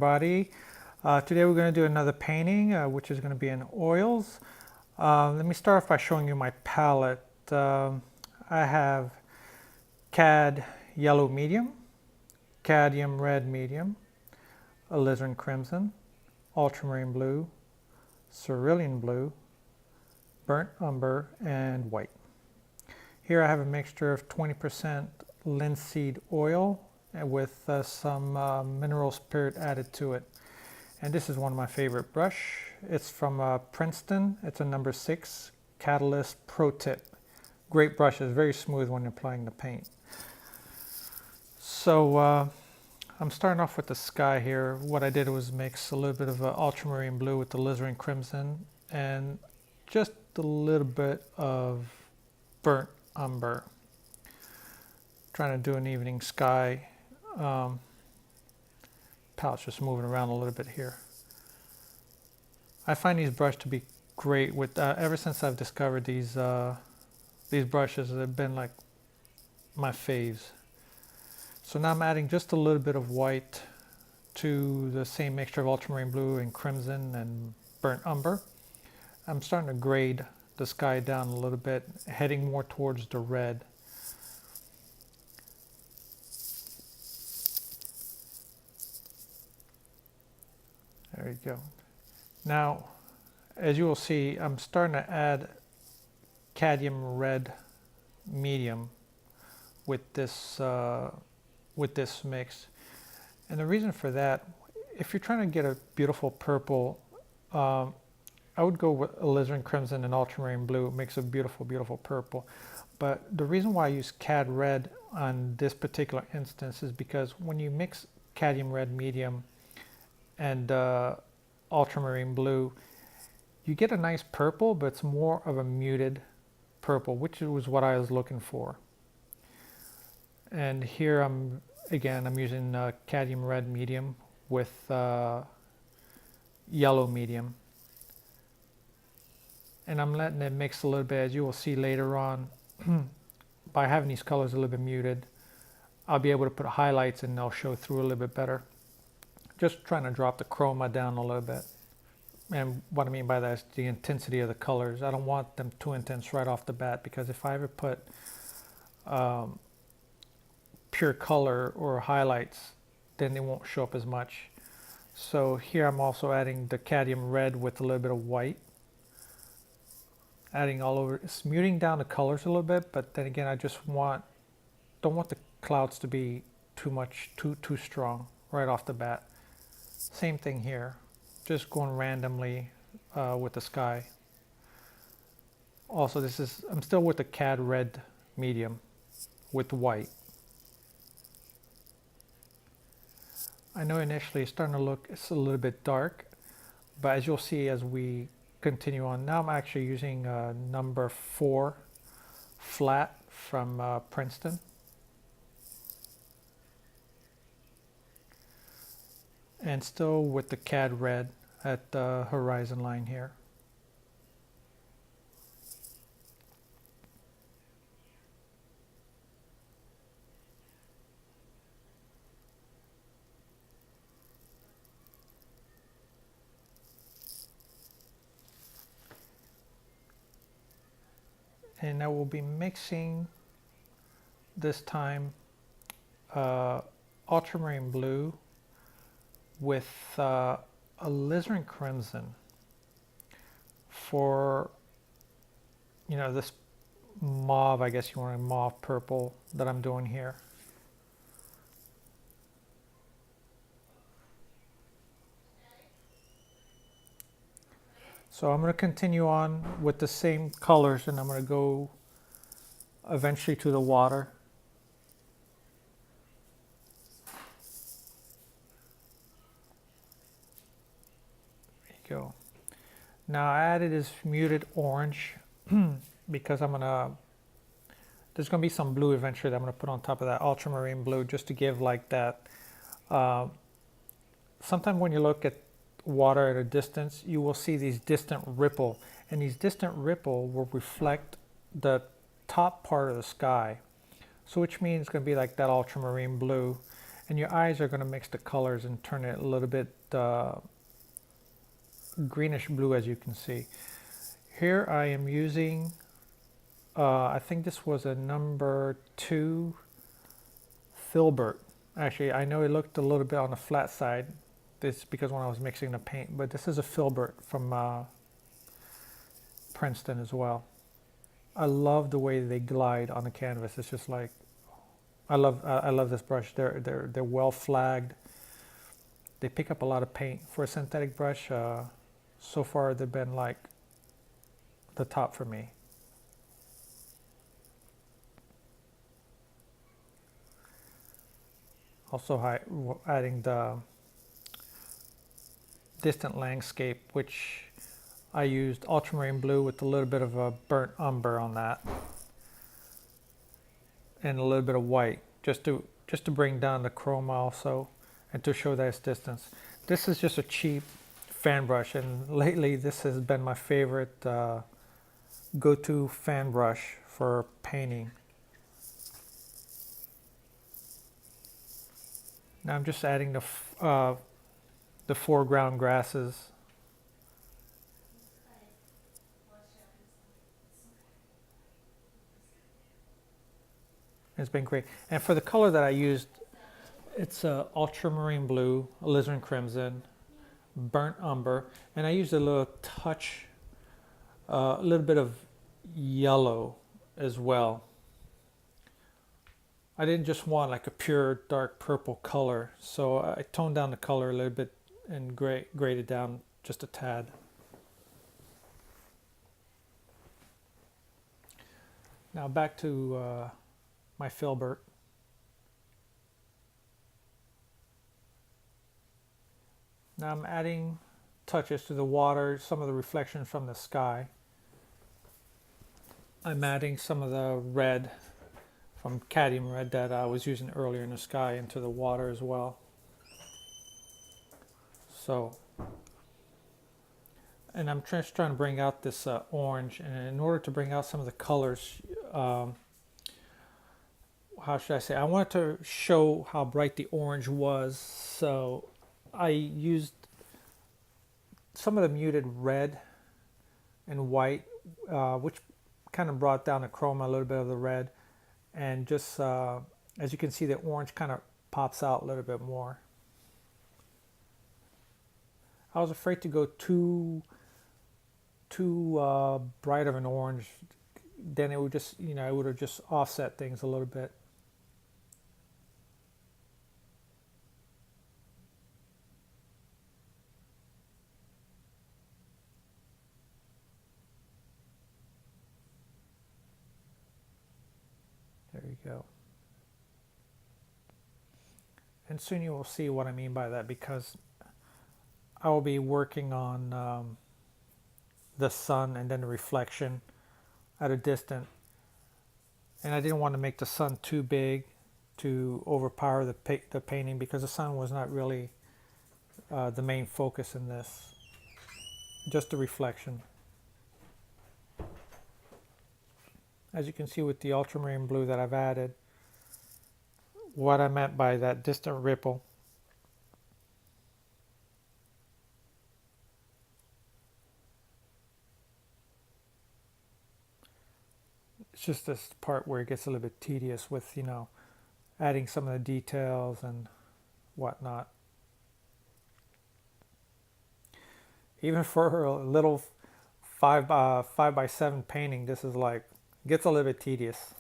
everybody. Today we're going to do another painting, which is going to be in oils. Let me start off by showing you my palette. I have Cad Yellow Medium, Cadmium Red Medium, Alizarin Crimson, Ultramarine Blue, Cerulean Blue, Burnt Umber, and White. Here I have a mixture of 20% linseed oil with some mineral spirit added to it. And this is one of my favorite brush. It's from Princeton. It's a number 6 Catalyst Pro Tip. Great brush. It's very smooth when applying the paint. So I'm starting off with the sky here. What I did was mix a little bit of ultramarine blue with the alizarin crimson and just a little bit of burnt umber. Trying to do an evening sky. Palette's just moving around a little bit here. I find these brushes to be great with ever since I've discovered these brushes. They've been like my faves. So now I'm adding just a little bit of white to the same mixture of ultramarine blue and crimson and burnt umber. I'm starting to grade the sky down a little bit, heading more towards the red. There you go. Now, as you will see, I'm starting to add cadmium red medium with this mix. And the reason for that, if you're trying to get a beautiful purple, I would go with alizarin crimson and ultramarine blue. It makes a beautiful, beautiful purple. But the reason why I use cad red on this particular instance is because when you mix cadmium red medium and ultramarine blue, you get a nice purple, but it's more of a muted purple, which was what I was looking for. And here I'm using cadmium red medium with yellow medium, and I'm letting it mix a little bit. As you will see later on, by having these colors a little bit muted, I'll be able to put highlights and they'll show through a little bit better. Just trying to drop the chroma down a little bit. And what I mean by that is the intensity of the colors. I don't want them too intense right off the bat, because if I ever put pure color or highlights, then they won't show up as much. So here I'm also adding the cadmium red with a little bit of white. Adding all over. It's muting down the colors a little bit, but then again, I just don't want the clouds to be too strong right off the bat. Same thing here, just going randomly with the sky. Also, I'm still with the cad red medium with white. I know initially it's starting to look, it's a little bit dark, but as you'll see as we continue on, now I'm actually using number 4 flat from Princeton. And still with the cad red at the horizon line here. And I will be mixing this time ultramarine blue with alizarin crimson for, this mauve, I guess you want a mauve purple that I'm doing here. So I'm going to continue on with the same colors, and I'm going to go eventually to the water. There you go. Now I added this muted orange because there's going to be some blue eventually that I'm going to put on top of that ultramarine blue, just to give like that. Sometimes when you look at water at a distance, you will see these distant ripple, and these distant ripple will reflect the top part of the sky. So which means it's going to be like that ultramarine blue. And your eyes are going to mix the colors and turn it a little bit greenish blue, as you can see. Here I am using, I think this was a number 2 filbert. Actually, I know it looked a little bit on the flat side. This is because when I was mixing the paint, but this is a filbert from Princeton as well. I love the way they glide on the canvas. It's just like, I love this brush. They're well flagged. They pick up a lot of paint for a synthetic brush. So far, they've been like the top for me. Also adding the distant landscape, which I used ultramarine blue with a little bit of a burnt umber on that, and a little bit of white, just to bring down the chroma also, and to show that it's distance. This is just a cheap fan brush, and lately this has been my favorite go-to fan brush for painting. Now I'm just adding the foreground grasses. It's been great. And for the color that I used, it's ultramarine blue, alizarin crimson, burnt umber, and I used a little touch, a little bit of yellow as well. I didn't just want like a pure dark purple color, so I toned down the color a little bit and graded down just a tad. Now back to my filbert. Now I'm adding touches to the water, some of the reflection from the sky. I'm adding some of the red from cadmium red that I was using earlier in the sky into the water as well. So, and I'm just trying to bring out this orange, and in order to bring out some of the colors, how should I say, I wanted to show how bright the orange was, so I used some of the muted red and white, which kind of brought down the chroma, a little bit of the red, and just as you can see, the orange kind of pops out a little bit more. I was afraid to go too bright of an orange, then it would just, it would have just offset things a little bit. There you go. And soon you will see what I mean by that, because I will be working on the sun and then the reflection at a distance. And I didn't want to make the sun too big to overpower the painting, because the sun was not really the main focus in this, just the reflection. As you can see with the ultramarine blue that I've added, what I meant by that distant ripple. It's just this part where it gets a little bit tedious with, adding some of the details and whatnot. Even for a little 5x7 painting, this is like, gets a little bit tedious.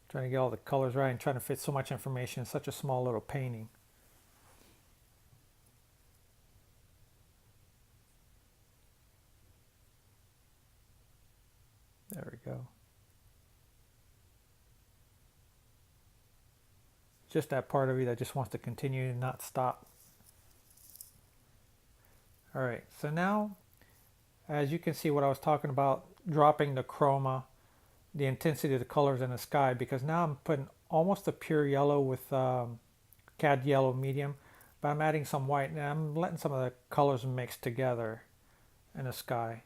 Trying to get all the colors right and trying to fit so much information in such a small little painting. There we go. Just that part of you that just wants to continue and not stop. All right, so now, as you can see what I was talking about, dropping the chroma, the intensity of the colors in the sky, because now I'm putting almost a pure yellow with cad yellow medium, but I'm adding some white, and I'm letting some of the colors mix together in the sky.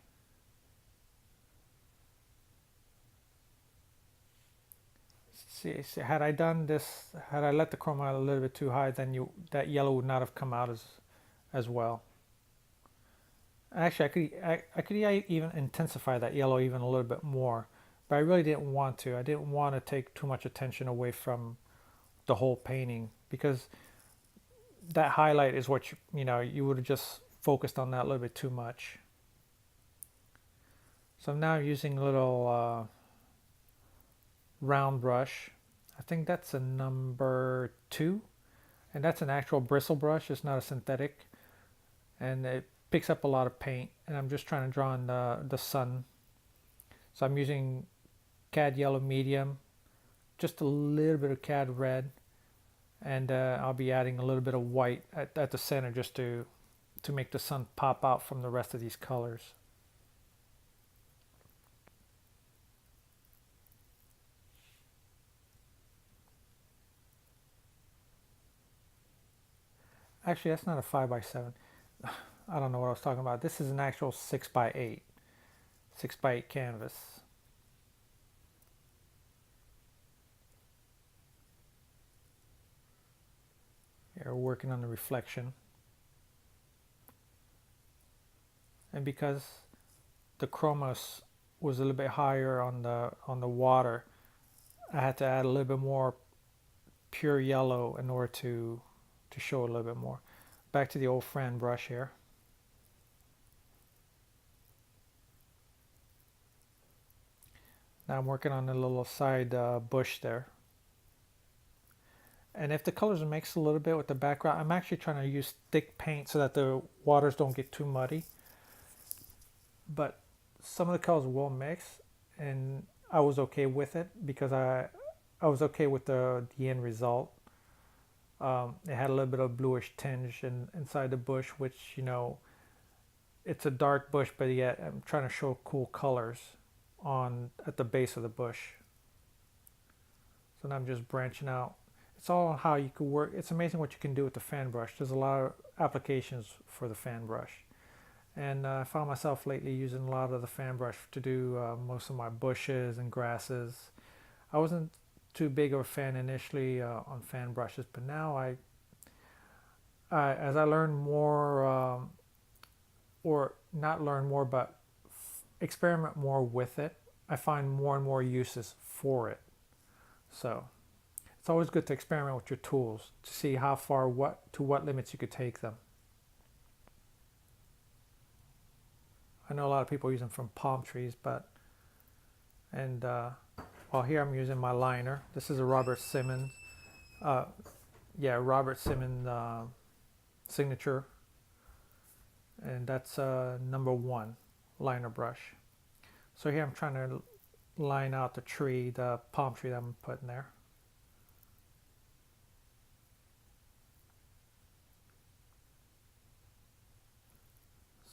See, had I done this, had I let the chroma a little bit too high, then that yellow would not have come out as well. Actually, I could even intensify that yellow even a little bit more, but I really didn't want to. I didn't want to take too much attention away from the whole painting because that highlight is what you would have just focused on that a little bit too much. So now I'm using a little round brush. I think that's a number 2, and that's an actual bristle brush. It's not a synthetic, and it picks up a lot of paint. And I'm just trying to draw in the sun. So I'm using CAD yellow medium, just a little bit of CAD red, and I'll be adding a little bit of white at the center just to make the sun pop out from the rest of these colors. Actually, that's not a 5x7. I don't know what I was talking about. This is an actual 6x8. 6x8 canvas. Here, we're working on the reflection. And because the chroma was a little bit higher on the water, I had to add a little bit more pure yellow in order to show a little bit more. Back to the old friend brush here. Now I'm working on a little side bush there. And if the colors mix a little bit with the background, I'm actually trying to use thick paint so that the waters don't get too muddy. But some of the colors will mix, and I was okay with it because I was okay with the end result. It had a little bit of bluish tinge inside the bush, which, it's a dark bush, but yet I'm trying to show cool colors at the base of the bush. So now I'm just branching out. It's all how you could work. It's amazing what you can do with the fan brush. There's a lot of applications for the fan brush. And I found myself lately using a lot of the fan brush to do most of my bushes and grasses. I wasn't too big of a fan initially on fan brushes, but now as I learn more, or not learn more, but experiment more with it, I find more and more uses for it. So it's always good to experiment with your tools to see how far, to what limits you could take them. I know a lot of people use them from palm trees, well, here I'm using my liner. This is a Robert Simmons, Robert Simmons signature, and that's number 1 liner brush. So here I'm trying to line out the tree, the palm tree that I'm putting there.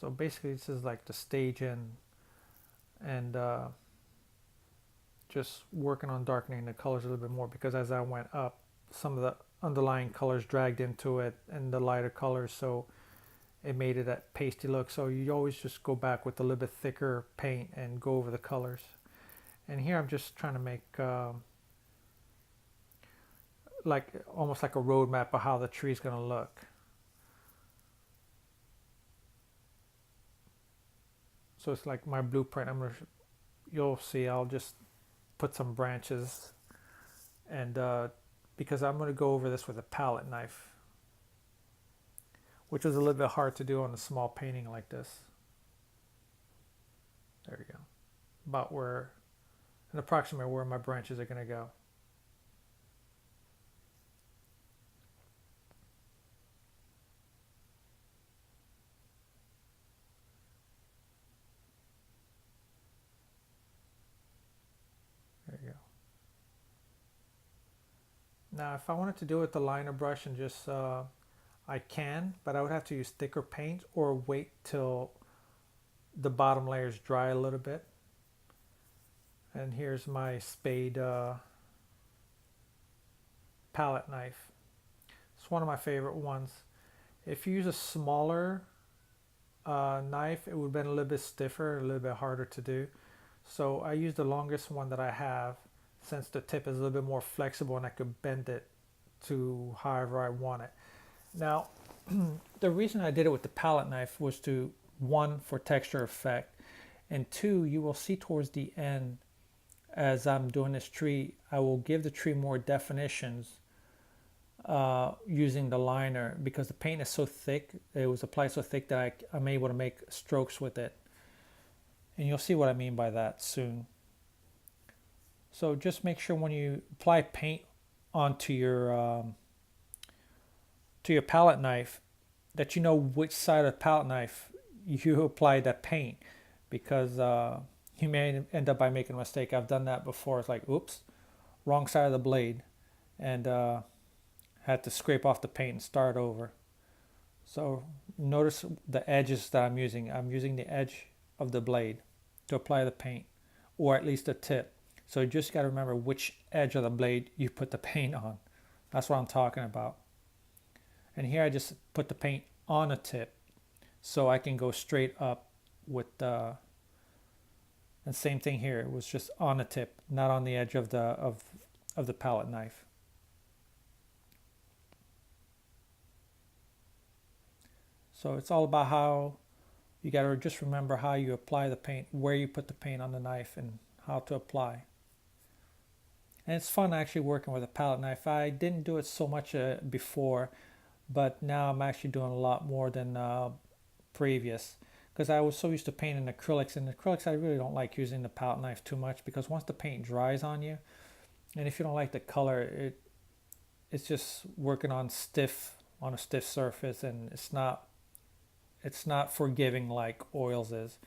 So basically this is like the stage and just working on darkening the colors a little bit more, because as I went up, some of the underlying colors dragged into it and the lighter colors, so it made it that pasty look. So you always just go back with a little bit thicker paint and go over the colors. And here I'm just trying to make like almost like a roadmap of how the tree is going to look. So it's like my blueprint. You'll see, I'll just put some branches, and because I'm going to go over this with a palette knife, which is a little bit hard to do on a small painting like this. There we go. About an approximate where my branches are going to go. There you go. Now, if I wanted to do it with the liner brush and just, I can, but I would have to use thicker paint or wait till the bottom layers dry a little bit. And here's my spade palette knife. It's one of my favorite ones. If you use a smaller knife, it would have been a little bit stiffer, a little bit harder to do. So I use the longest one that I have, since the tip is a little bit more flexible and I could bend it to however I want it. Now, the reason I did it with the palette knife was to, one, for texture effect, and two, you will see towards the end as I'm doing this tree, I will give the tree more definitions using the liner because the paint is so thick, it was applied so thick that I'm able to make strokes with it. And you'll see what I mean by that soon. So just make sure when you apply paint onto your palette knife that you know which side of the palette knife you apply that paint, because you may end up by making a mistake. I've done that before. It's like, oops, wrong side of the blade, and had to scrape off the paint and start over. So notice the edges that I'm using. I'm using the edge of the blade to apply the paint, or at least the tip. So you just got to remember which edge of the blade you put the paint on. That's what I'm talking about. And here I just put the paint on a tip so I can go straight up with the, and same thing here, it was just on the tip, not on the edge of the palette knife. So it's all about how you got to just remember how you apply the paint, where you put the paint on the knife, and how to apply. And it's fun actually working with a palette knife. I didn't do it so much before, but now I'm actually doing a lot more than previous, because I was so used to painting acrylics, and acrylics I really don't like using the palette knife too much, because once the paint dries on you, and if you don't like the color, it's just working on a stiff surface, and it's not forgiving like oils is.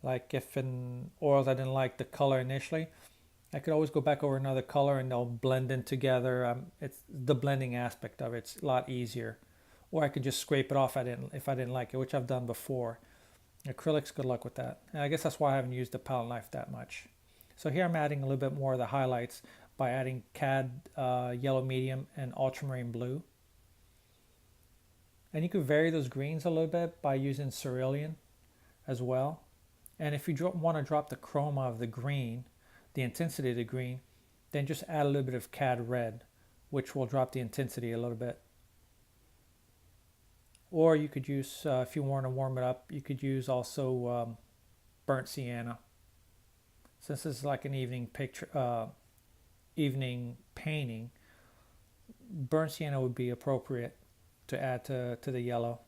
Like if in oils I didn't like the color initially, I could always go back over another color and they'll blend in together. It's the blending aspect of it's a lot easier. Or I could just scrape it off if I didn't like it, which I've done before. Acrylics, good luck with that. And I guess that's why I haven't used the palette knife that much. So here I'm adding a little bit more of the highlights by adding Cad yellow medium and ultramarine blue. And you could vary those greens a little bit by using cerulean as well. And if you want to drop the chroma of the green, the intensity of the green, then just add a little bit of Cad red, which will drop the intensity a little bit. Or you could use, if you want to warm it up, you could use also burnt sienna. Since this is like an evening picture, evening painting, burnt sienna would be appropriate to add to the yellow.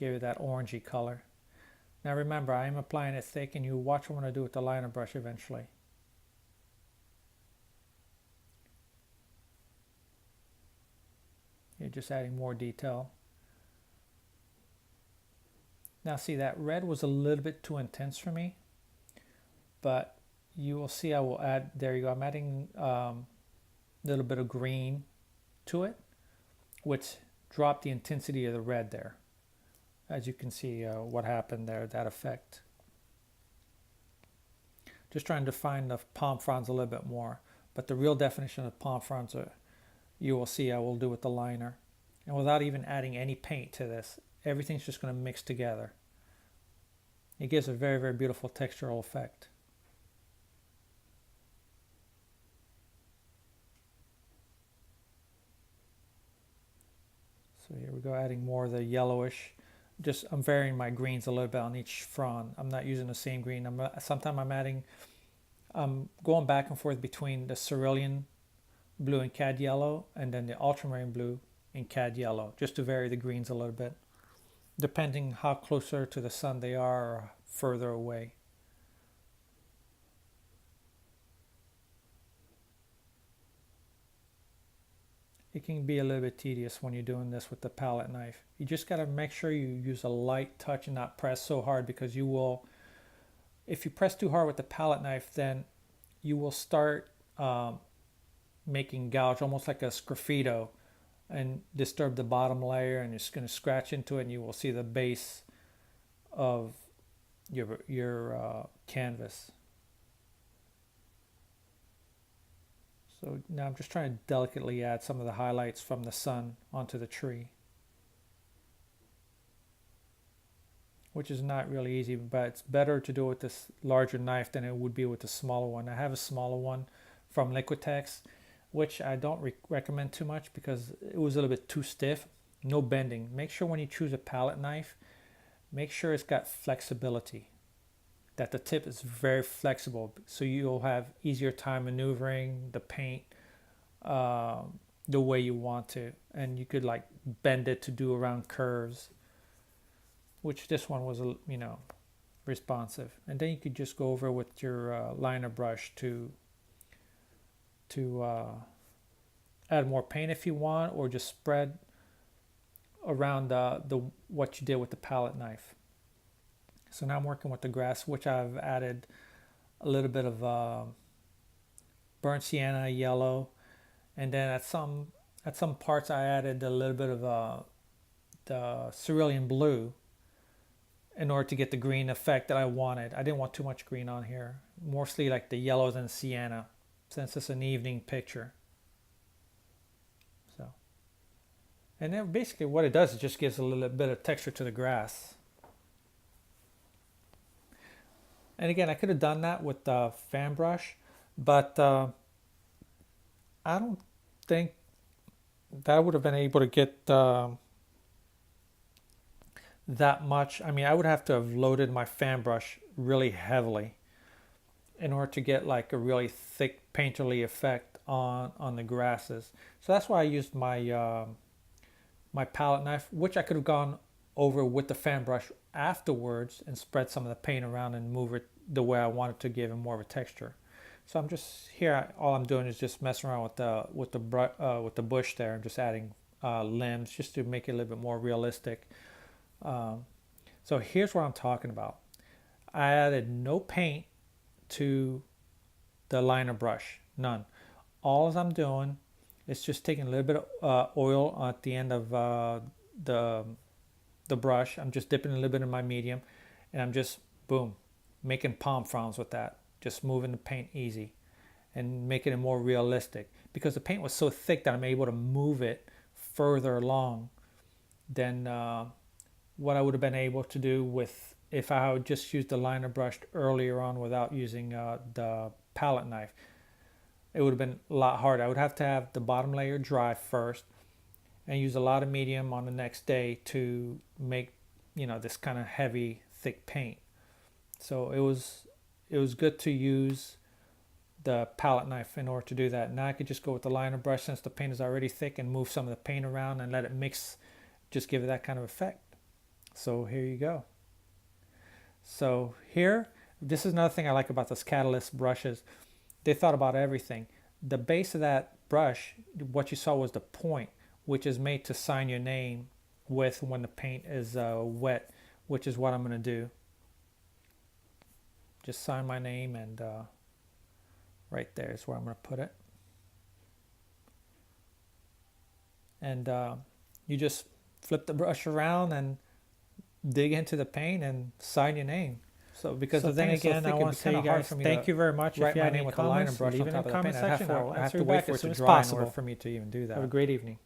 Give it that orangey color. Now remember, I am applying it thick, and you watch what I'm going to do with the liner brush eventually. You're just adding more detail. Now see, that red was a little bit too intense for me, but you will see I will add, there you go, I'm adding a little bit of green to it, which dropped the intensity of the red there. As you can see what happened there, that effect. Just trying to define the palm fronds a little bit more, but the real definition of palm fronds you will see I will do with the liner. And without even adding any paint to this, everything's just going to mix together. It gives a very, very beautiful textural effect. So here we go, adding more of the yellowish. Just I'm varying my greens a little bit on each frond. I'm not using the same green. Sometimes I'm going back and forth between the cerulean blue and Cad yellow, and then the ultramarine blue and Cad yellow, just to vary the greens a little bit, depending how closer to the sun they are or further away. It can be a little bit tedious when you're doing this with the palette knife. You just got to make sure you use a light touch and not press so hard, because you will, if you press too hard with the palette knife, then you will start making gouge, almost like a sgraffito, and disturb the bottom layer, and it's going to scratch into it, and you will see the base of your canvas. So now I'm just trying to delicately add some of the highlights from the sun onto the tree, which is not really easy, but it's better to do it with this larger knife than it would be with the smaller one. I have a smaller one from Liquitex, which I don't recommend too much because it was a little bit too stiff. No bending. Make sure when you choose a palette knife, make sure it's got flexibility, that the tip is very flexible, so you'll have easier time maneuvering the paint the way you want to, and you could like bend it to do around curves, which this one was, you know, responsive. And then you could just go over with your liner brush to add more paint if you want, or just spread around the what you did with the palette knife. So now I'm working with the grass, which I've added a little bit of burnt sienna yellow, and then at some parts I added a little bit of the cerulean blue in order to get the green effect that I wanted. I didn't want too much green on here, mostly like the yellows and sienna, since it's an evening picture. So, and then basically what it does is just gives a little bit of texture to the grass. And again, I could have done that with the fan brush, but I don't think that I would have been able to get that much. I mean, I would have to have loaded my fan brush really heavily in order to get like a really thick painterly effect on the grasses. So that's why I used my my palette knife, which I could have gone over with the fan brush afterwards and spread some of the paint around and move it the way I wanted to give it more of a texture. So I'm just here. All I'm doing is just messing around with the bush there, and just adding limbs just to make it a little bit more realistic. So here's what I'm talking about. I added no paint to the liner brush, none. All I'm doing is just taking a little bit of oil at the end of the brush. I'm just dipping a little bit in my medium, and I'm just boom, making palm fronds with that. Just moving the paint easy and making it more realistic, because the paint was so thick that I'm able to move it further along than what I would have been able to do with if I would just use the liner brush earlier on without using the palette knife. It would have been a lot harder. I would have to have the bottom layer dry first and use a lot of medium on the next day to make, you know, this kind of heavy, thick paint. So it was good to use the palette knife in order to do that. Now I could just go with the liner brush, since the paint is already thick, and move some of the paint around and let it mix, just give it that kind of effect. So here you go. So here, this is another thing I like about this Catalyst brushes. They thought about everything. The base of that brush, what you saw was the point, which is made to sign your name with when the paint is wet, which is what I'm going to do. Just sign my name, and right there is where I'm going to put it. And you just flip the brush around and dig into the paint and sign your name. So because the thing again, I want to say, you guys, thank you very much. If you have any comments, leave it in the comment section. I'll have to wait for it to dry in order for me to even do that. Have a great evening.